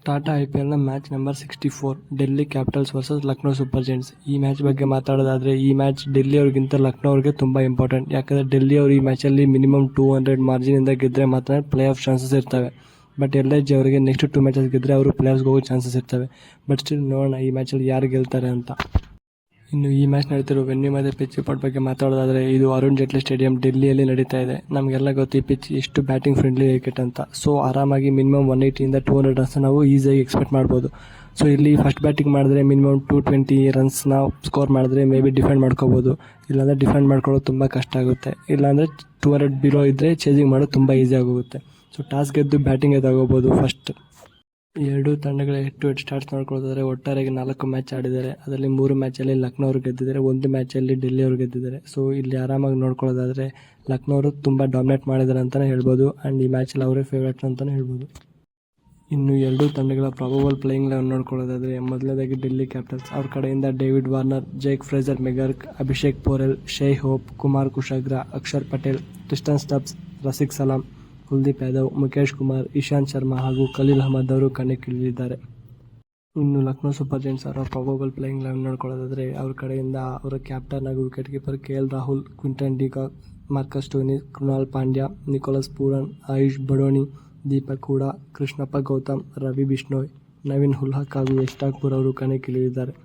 ಟಾಟಾ IPLನ match number 64 Delhi capitals versus Lucknow super giants. ಈ match ಬಗ್ಗೆ ಮಾತಾಡೋದಾದರೆ ಈ ಮ್ಯಾಚ್ ಡೆಲ್ಲಿ ಅವ್ರಿಗಿಂತ ಲಕ್ನೋ ಅವ್ರಿಗೆ ತುಂಬ ಇಂಪಾರ್ಟೆಂಟ್. ಯಾಕಂದರೆ ಡೆಲ್ಲಿ ಅವರು ಈ ಮ್ಯಾಚಲ್ಲಿ ಮಿನಿಮಮ್ 200 ಮಾರ್ಜಿನಿಂದ ಗೆದ್ದರೆ ಮಾತ್ರ ಪ್ಲೇ ಆಫ್ ಚಾನ್ಸಸ್ ಇರ್ತವೆ. ಬಟ್ LSG ಅವರಿಗೆ ನೆಕ್ಸ್ಟ್ 2 ಮ್ಯಾಚಸ್ ಗೆದ್ದರೆ ಅವರು ಪ್ಲೇ ಆಫ್ಸ್ಗೆ ಹೋಗೋ ಚಾನ್ಸಸ್ ಇರ್ತವೆ. ಬಟ್ ಸ್ಟಿಲ್ ನೋಡೋಣ ಈ ಮ್ಯಾಚಲ್ಲಿ ಯಾರು ಗೆಲ್ತಾರೆ ಅಂತ. ಇನ್ನು ಈ ಮ್ಯಾಚ್ ನಡೀತಿರೋ ವೆನ್ಯೂ ಮತ್ತು ಪಿಚ್ ರಿಪೋರ್ಟ್ ಬಗ್ಗೆ ಮಾತಾಡೋದಾದರೆ ಇದು ಅರುಣ್ ಜೇಟ್ಲಿ ಸ್ಟೇಡಿಯಂ ಡೆಲ್ಲಿಯಲ್ಲಿ ನಡೀತಾ ಇದೆ. ನಮಗೆಲ್ಲ ಗೊತ್ತು ಈ ಪಿಚ್ ಎಷ್ಟು ಬ್ಯಾಟಿಂಗ್ ಫ್ರೆಂಡ್ಲಿ ವಿಕೆಟ್ ಅಂತ. ಸೊ ಆರಾಮಾಗಿ ಮಿನಿಮಮ್ 180 200 ರನ್ಸ್ ನಾವು ಈಸಿಯಾಗಿ ಎಕ್ಸ್ಪೆಕ್ಟ್ ಮಾಡ್ಬೋದು. ಸೊ ಇಲ್ಲಿ ಫಸ್ಟ್ ಬ್ಯಾಟಿಂಗ್ ಮಾಡಿದ್ರೆ ಮಿನಿಮಮ್ 220 ರನ್ಸ್ನ ಸ್ಕೋರ್ ಮಾಡಿದ್ರೆ ಮೇ ಬಿ ಡಿಫೆಂಡ್ ಮಾಡ್ಕೋಬೋದು. ಇಲ್ಲಾಂದರೆ ಡಿಫೆಂಡ್ ಮಾಡ್ಕೊಳ್ಳೋದು ತುಂಬ ಕಷ್ಟ ಆಗುತ್ತೆ. ಇಲ್ಲಾಂದರೆ 200 ಬಿಲೋ ಇದ್ದರೆ ಚೇಸಿಂಗ್ ಮಾಡೋದು ತುಂಬ ಈಸಿ ಆಗೋಗುತ್ತೆ. ಸೊ ಟಾಸ್ ಗೆದ್ದು ಬ್ಯಾಟಿಂಗೇ ತಗೋಬೋದು ಫಸ್ಟ್. ಎರಡೂ ತಂಡಗಳ ಹೆಡ್ ಟು ಹೆಡ್ ಸ್ಟಾರ್ಟ್ಸ್ ನೋಡ್ಕೊಳ್ಳೋದಾದರೆ ಒಟ್ಟಾರೆಯಾಗಿ 4 ಮ್ಯಾಚ್ ಆಡಿದ್ದಾರೆ. ಅದರಲ್ಲಿ 3 ಮ್ಯಾಚಲ್ಲಿ ಲಕ್ನೋ ಅವರು ಗೆದ್ದಿದ್ದಾರೆ, 1 ಮ್ಯಾಚಲ್ಲಿ ಡೆಲ್ಲಿ ಅವರು ಗೆದ್ದಿದ್ದಾರೆ. ಸೊ ಇಲ್ಲಿ ಆರಾಮಾಗಿ ನೋಡ್ಕೊಳ್ಳೋದಾದರೆ ಲಕ್ನೋ ಅವರು ತುಂಬ ಡಾಮಿನೇಟ್ ಮಾಡಿದ್ದಾರೆ ಅಂತಲೇ ಹೇಳ್ಬೋದು. ಆ್ಯಂಡ್ ಈ ಮ್ಯಾಚಲ್ಲಿ ಅವರೇ ಫೇವ್ರೇಟ್ ಅಂತಲೇ ಹೇಳ್ಬೋದು. ಇನ್ನು ಎರಡೂ ತಂಡಗಳ ಪ್ರಾಬಬಲ್ ಪ್ಲೇಯಿಂಗ್ ಲೆವೆನ್ ನೋಡ್ಕೊಳ್ಳೋದಾದರೆ ಮೊದಲನೇದಾಗಿ ಡೆಲ್ಲಿ ಕ್ಯಾಪಿಟಲ್ಸ್ ಅವ್ರ ಕಡೆಯಿಂದ David Warner, Jake Fraser McGurk, Abhishek Porel, Shai Hope, Kumar Kushagra, Akshar Patel, Tristan Stubbs, Rasikh Salam, Kuldeep Yadav, Mukesh Kumar, Ishant Sharma ಹಾಗೂ ಖಲೀಲ್ ಅಹ್ಮದ್ ಅವರು ಕಣಕ್ಕಿಳಿದಿದ್ದಾರೆ. ಇನ್ನು ಲಕ್ನೋ ಸೂಪರ್ ಜೈಂಟ್ಸ್ ಅವರ ಪ್ರಾಬಬಲ್ ಪ್ಲೇಯಿಂಗ್ ಲೆವೆನ್ ನೋಡ್ಕೊಳ್ಳೋದಾದರೆ ಅವ್ರ ಕಡೆಯಿಂದ ಅವರ ಕ್ಯಾಪ್ಟನ್ ಹಾಗೂ wicket keeper KL Rahul, Quinton de Kock, Marcus Stoinis, Krunal Pandya, Nicholas Pooran, Ayush Badoni, Deepak Hooda, Krishnappa Gowtham, Ravi Bishnoi, Naveen ul Haq ಹಾಗೂ ಯಶ್ ಠಾಕೂರ್ ಅವರು ಕಣಕ್ಕಿಳಿದಿದ್ದಾರೆ.